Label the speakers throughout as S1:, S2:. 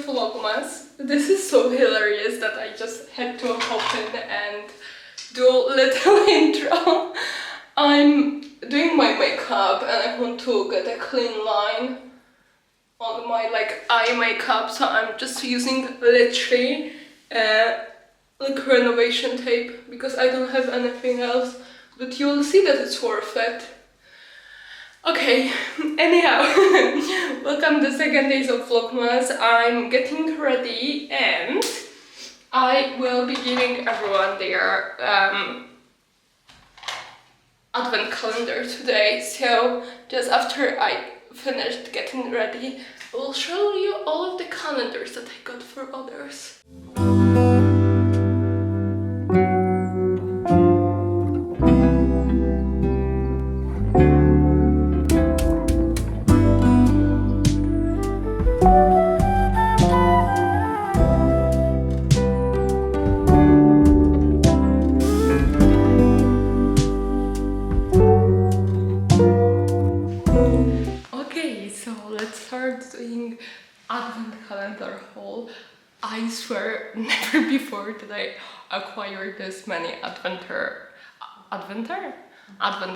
S1: Vlogmas. This is so hilarious that I just had to hop in and do a little intro. I'm doing my makeup and I want to get a clean line on my eye makeup, so I'm just using literally like renovation tape because I don't have anything else, but you will see that it's worth it. Okay, anyhow, welcome to the second days of Vlogmas. I'm getting ready and I will be giving everyone their advent calendar today. So just after I finished getting ready, I will show you all of the calendars that I got for others. Doing advent calendar haul. I swear never before did I acquire this many advent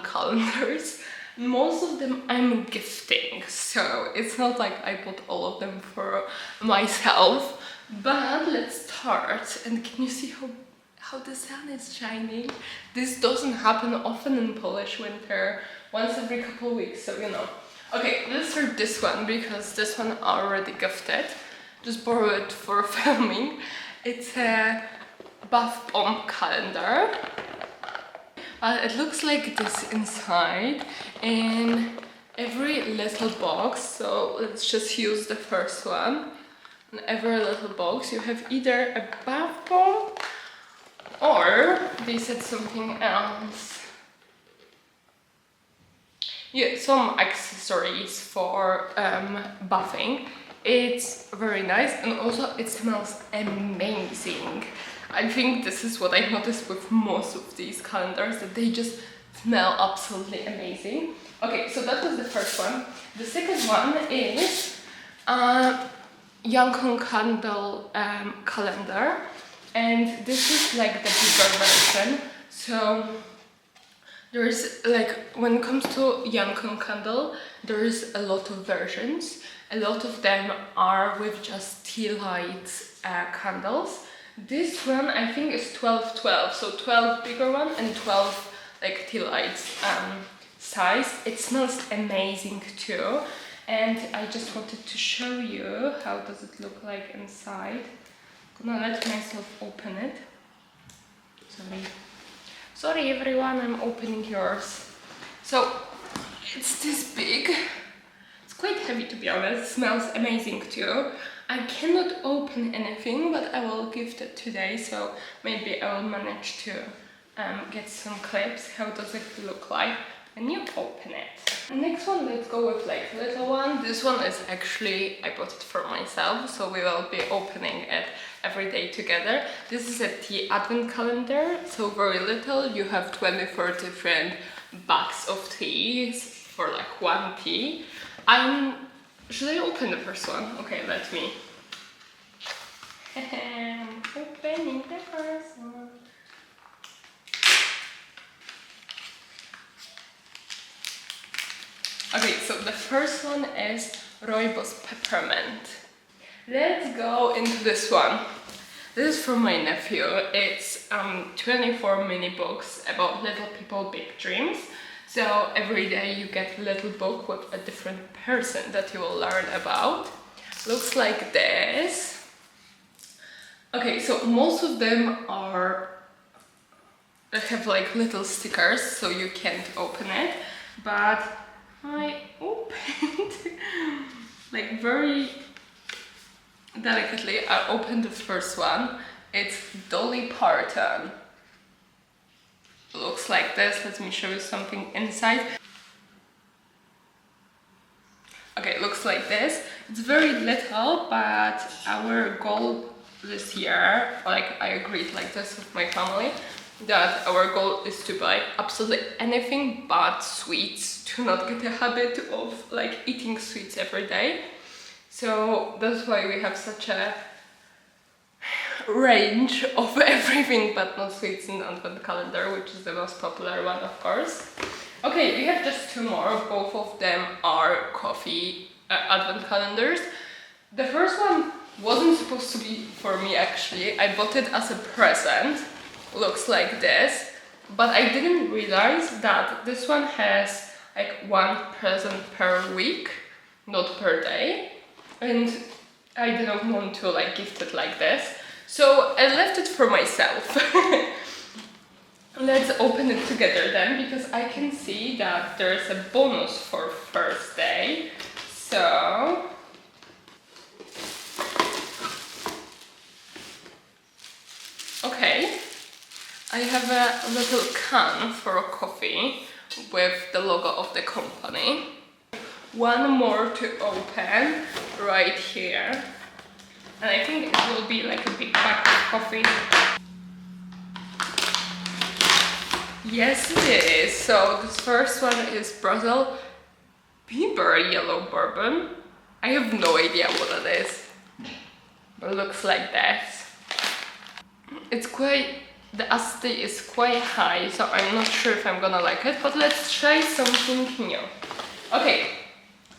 S1: calendars. Most of them I'm gifting, so it's not like I bought all of them for myself. But let's start. And can you see how the sun is shining? This doesn't happen often in Polish winter, once every couple of weeks, so you know. Okay, let's start this one because this one I already gifted. Just borrow it for filming. It's a bath bomb calendar. It looks like this inside in every little box. So let's just use the first one. In every little box you have either a bath bomb or they said something else. Yeah, some accessories for bathing. It's very nice and also it smells amazing. I think this is what I noticed with most of these calendars, that they just smell absolutely amazing. Okay, so that was the first one. The second one is Yankee Candle calendar, and this is like the bigger version. So there's when it comes to Yankee Candle, there's a lot of versions. A lot of them are with just tea light candles. This one I think is 12-12, so 12 bigger one and 12 like tea lights size. It smells amazing too, and I just wanted to show you how does it look like inside. I'm gonna let myself open it. Sorry everyone, I'm opening yours. So it's this big. It's quite heavy to be honest. It smells amazing too. I cannot open anything, but I will gift it today, so maybe I will manage to get some clips. How does it look like when you open it? Next one, let's go with like little one. This one is actually, I bought it for myself, so we will be opening it every day together. This is a tea advent calendar, so very little. You have 24 different bags of teas for like one tea. Should I open the first one? Okay, let me. Opening the first one. Okay, so the first one is Rooibos Peppermint. Let's go into this one. This is from my nephew. It's 24 mini books about little people, big dreams. So every day you get a little book with a different person that you will learn about. Looks like this. Okay, so most of them they have like little stickers, so you can't open it. But I opened like very delicately. I opened the first one. It's Dolly Parton. Looks like this. Let me show you something inside. Okay, it looks like this. It's very little, but our goal this year, like I agreed like this with my family, that our goal is to buy absolutely anything but sweets, to not get a habit of like eating sweets every day. So that's why we have such a range of everything but not sweets in the advent calendar, which is the most popular one, of course. Okay, we have just 2 more. Both of them are coffee advent calendars. The first one wasn't supposed to be for me actually. I bought it as a present. Looks like this. But I didn't realize that this one has like 1 present per week, not per day. And I didn't want to like gift it like this. So I left it for myself. Let's open it together then, because I can see that there's a bonus for first day. So okay, I have a little can for a coffee with the logo of the company. 1 more to open right here. And I think it will be like a big pack of coffee. Yes, it is. So this first one is Brazil Bieber Yellow Bourbon. I have no idea what it is, but it looks like that. It's quite, the acidity is quite high, so I'm not sure if I'm gonna like it, but let's try something new. Okay,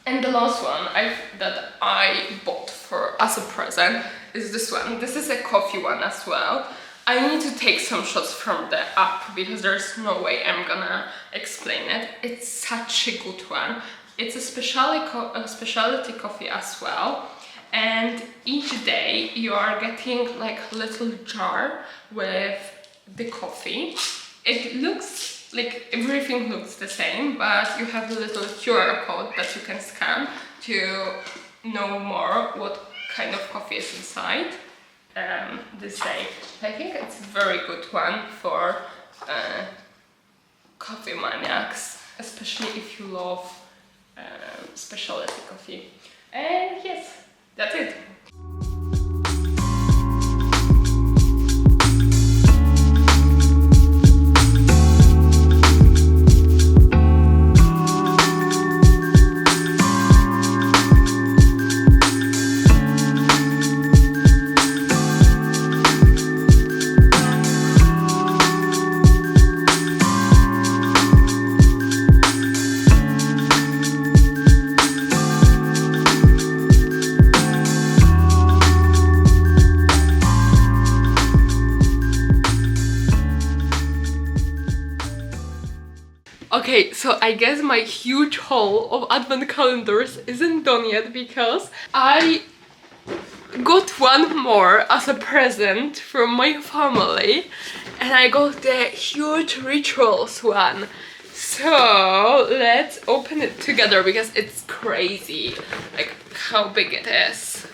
S1: and the last one that I bought as a present is this one. This is a coffee one as well. I need to take some shots from the app because there's no way I'm gonna explain it. It's such a good one. It's a specialty coffee as well. And each day you are getting like a little jar with the coffee. It looks like everything looks the same, but you have a little QR code that you can scan to know more what kind of coffee is inside this day. I think it's a very good one for coffee maniacs, especially if you love specialty coffee. And yes, that's it. Okay, so I guess my huge haul of advent calendars isn't done yet because I got 1 more as a present from my family, and I got the huge rituals one. So let's open it together because it's crazy, like how big it is.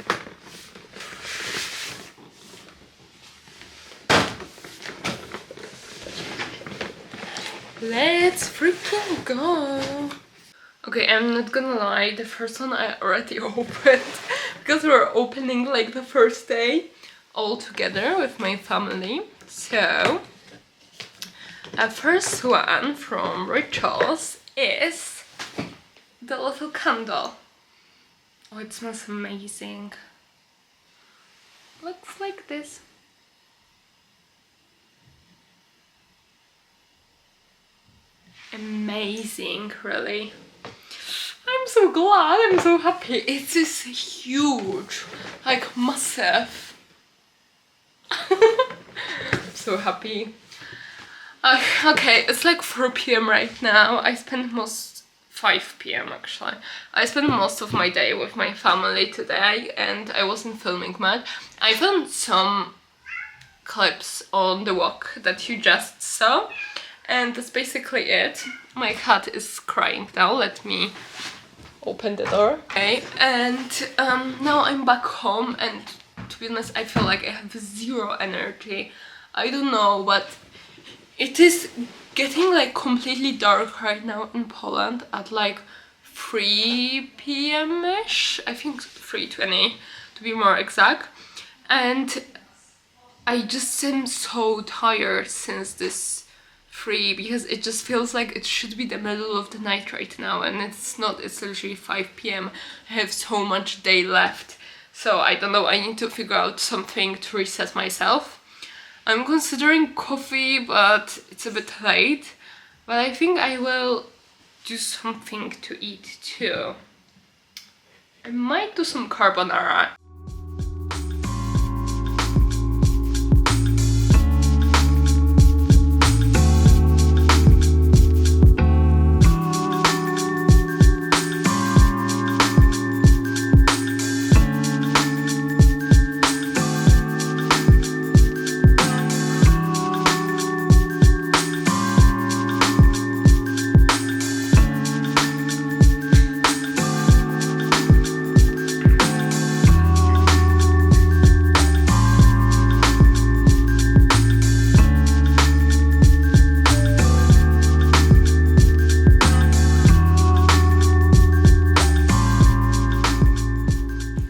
S1: Let's freaking go! Okay, I'm not gonna lie, the first one I already opened because we're opening like the first day all together with my family. So, the first one from Rituals is the little candle. Oh, it smells amazing. Looks like this. Amazing, really. I'm so glad, I'm so happy. It is huge, like massive. I'm so happy. Okay, it's like 4 p.m. right now. I spent 5 p.m. actually. I spent most of my day with my family today and I wasn't filming much. I filmed some clips on the walk that you just saw. And that's basically it. My cat is crying now. Let me open the door. Okay, and now I'm back home, and to be honest, I feel like I have 0 energy. I don't know, but it is getting like completely dark right now in Poland at like 3 p.m.-ish. I think 3:20 to be more exact. And I just am so tired since this 3 because it just feels like it should be the middle of the night right now, and it's not. It's literally 5 p.m. I have so much day left, so I don't know, I need to figure out something to reset myself. I'm considering coffee, but it's a bit late, but I think I will do something to eat too. I might do some carbonara.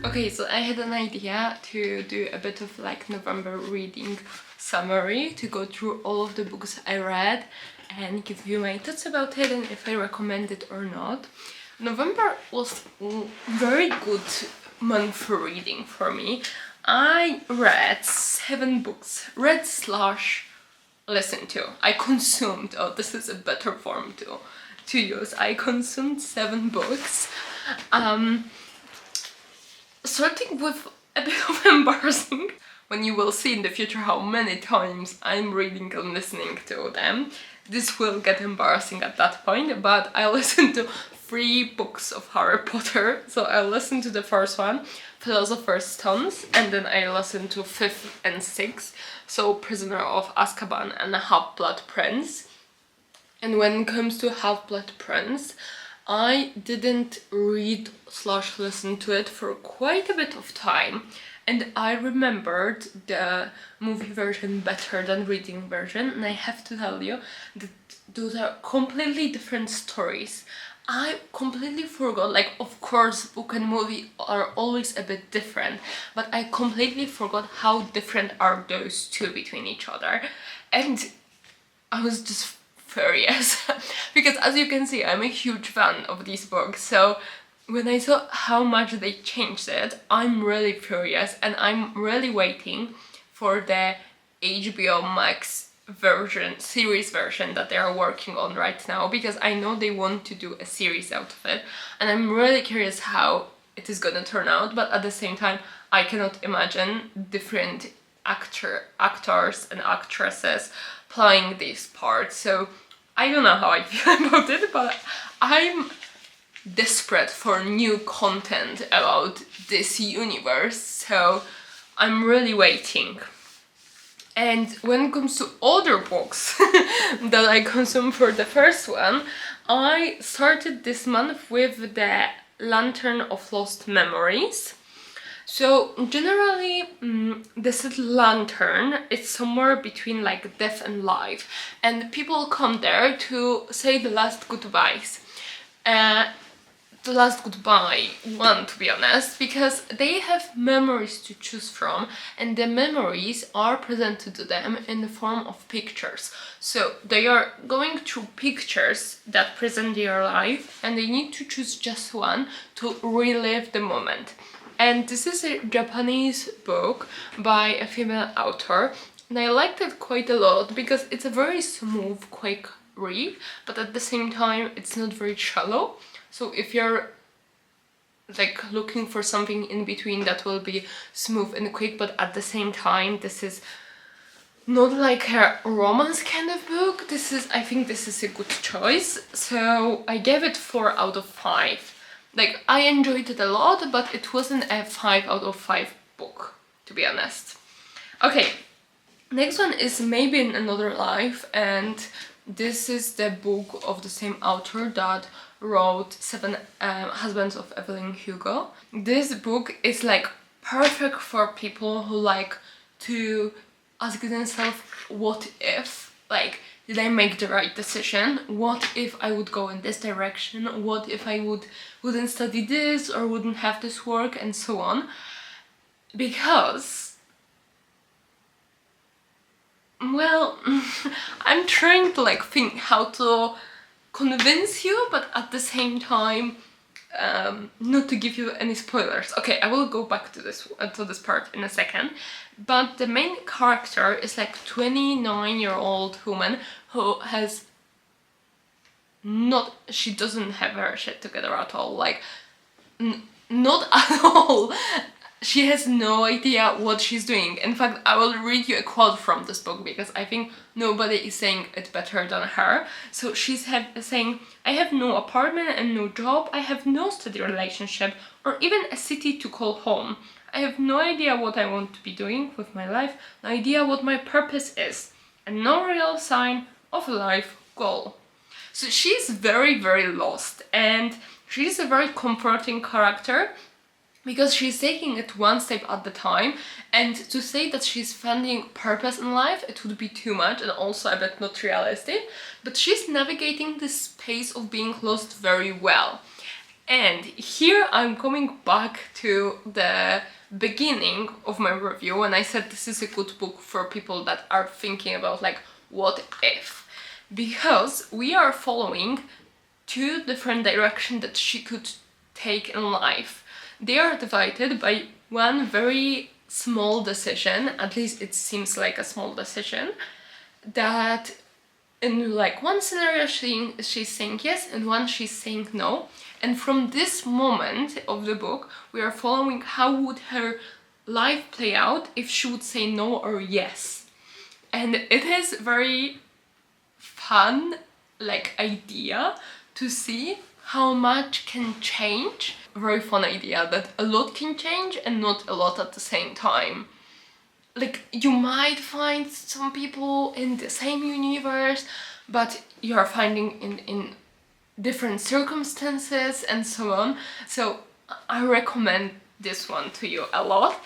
S1: Okay, so I had an idea to do a bit of like November reading summary, to go through all of the books I read and give you my thoughts about it and if I recommend it or not. November was a very good month for reading for me. I read 7 books, read slash listened to. I consumed, oh, this is a better form to use. I consumed 7 books. Starting with a bit of embarrassing, when you will see in the future how many times I'm reading and listening to them. This will get embarrassing at that point, but I listened to 3 books of Harry Potter. So I listened to the first one, Philosopher's Stones, and then I listened to 5th and 6th, so Prisoner of Azkaban and Half-Blood Prince. And when it comes to Half-Blood Prince, I didn't read slash listen to it for quite a bit of time, and I remembered the movie version better than reading version, and I have to tell you that those are completely different stories. I completely forgot, like, of course book and movie are always a bit different, but I completely forgot how different are those two between each other, and I was just furious because, as you can see, I'm a huge fan of these books, so when I saw how much they changed it, I'm really furious, and I'm really waiting for the HBO Max version, series version that they are working on right now, because I know they want to do a series out of it, and I'm really curious how it is gonna turn out, but at the same time I cannot imagine different actors and actresses playing these parts, so I don't know how I feel about it, but I'm desperate for new content about this universe, so I'm really waiting. And when it comes to other books that I consumed for the first one, I started this month with the Lantern of Lost Memories. So generally, this lantern, it's somewhere between like death and life, and people come there to say the last goodbyes. The last goodbye one, to be honest, because they have memories to choose from, and the memories are presented to them in the form of pictures. So they are going through pictures that present their life, and they need to choose just one to relive the moment. And this is a Japanese book by a female author, and I liked it quite a lot because it's a very smooth, quick read, but at the same time it's not very shallow. So if you're like looking for something in between that will be smooth and quick, but at the same time this is not like a romance kind of book, I think this is a good choice. So I gave it 4 out of 5. Like, I enjoyed it a lot, but it wasn't a 5 out of 5 book, to be honest. Okay, next one is Maybe in Another Life, and this is the book of the same author that wrote 7 Husbands of Evelyn Hugo. This book is like perfect for people who like to ask themselves, what if? Like, did I make the right decision? What if I would go in this direction? What if I wouldn't study this or wouldn't have this work, and so on? Because Well, I'm trying to like think how to convince you, but at the same time, not to give you any spoilers. Okay, I will go back to this part in a second. But the main character is like 29-year-old woman who has she doesn't have her shit together at all. Like, not at all. She has no idea what she's doing. In fact, I will read you a quote from this book because I think nobody is saying it better than her. So she's saying, "I have no apartment and no job. I have no steady relationship or even a city to call home. I have no idea what I want to be doing with my life, no idea what my purpose is, and no real sign of a life goal." So she's very, very lost, and she's a very comforting character because she's taking it one step at the time, and to say that she's finding purpose in life, it would be too much and also a bit not realistic, but she's navigating this space of being lost very well. And here I'm coming back to the beginning of my review when I said this is a good book for people that are thinking about like, what if? Because we are following two different directions that she could take in life. They are divided by one very small decision, at least it seems like a small decision, that in like one scenario she's saying yes, and one she's saying no. And from this moment of the book, we are following how would her life play out if she would say no or yes. And it is very fun, like, idea to see how much can change. Very fun idea that a lot can change and not a lot at the same time. Like, you might find some people in the same universe, but you are finding in different circumstances and so on. So I recommend this one to you a lot.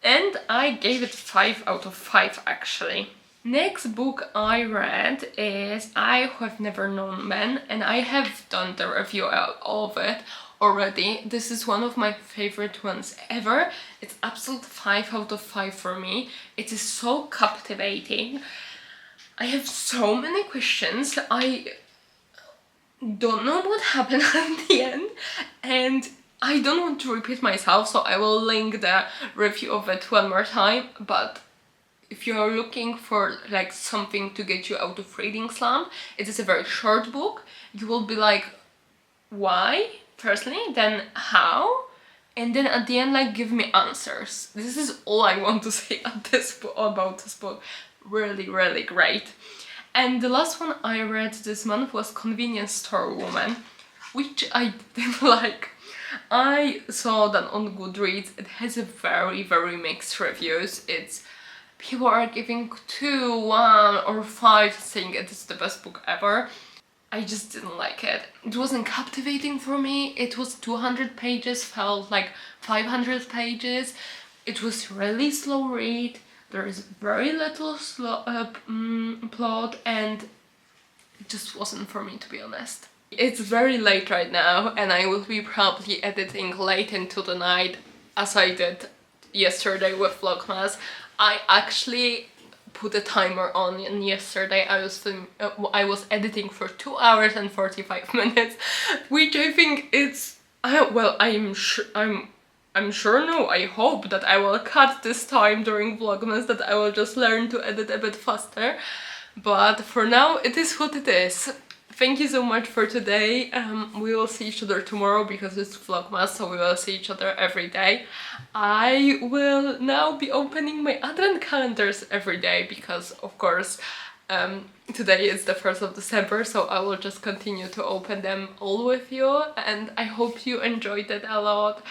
S1: And I gave it 5 out of 5 actually. Next book I read is I Have Never Known Men, and I have done the review of it already. This is one of my favorite ones ever. It's absolute 5 out of 5 for me. It is so captivating. I have so many questions. I don't know what happened at the end, and I don't want to repeat myself, so I will link the review of it one more time. But if you're looking for like something to get you out of reading slump, it is a very short book. You will be like, why? Firstly, then how? And then at the end, like, give me answers. This is all I want to say at this about this book. Really, really great. And the last one I read this month was Convenience Store Woman, which I didn't like. I saw that on Goodreads. It has a very, very mixed reviews. People are giving 2, 1 or 5, saying it is the best book ever. I just didn't like it. It wasn't captivating for me. It was 200 pages, felt like 500 pages. It was really slow read. There is very little plot, and it just wasn't for me, to be honest. It's very late right now, and I will be probably editing late into the night, as I did yesterday with Vlogmas. I actually put a timer on, and yesterday I was editing for 2 hours and 45 minutes, which I think it's well, I'm sure, no, I hope that I will cut this time during Vlogmas, that I will just learn to edit a bit faster. But for now, it is what it is. Thank you so much for today. We will see each other tomorrow because it's Vlogmas, so we will see each other every day. I will now be opening my advent calendars every day because, of course, today is the 1st of December, so I will just continue to open them all with you, and I hope you enjoyed it a lot.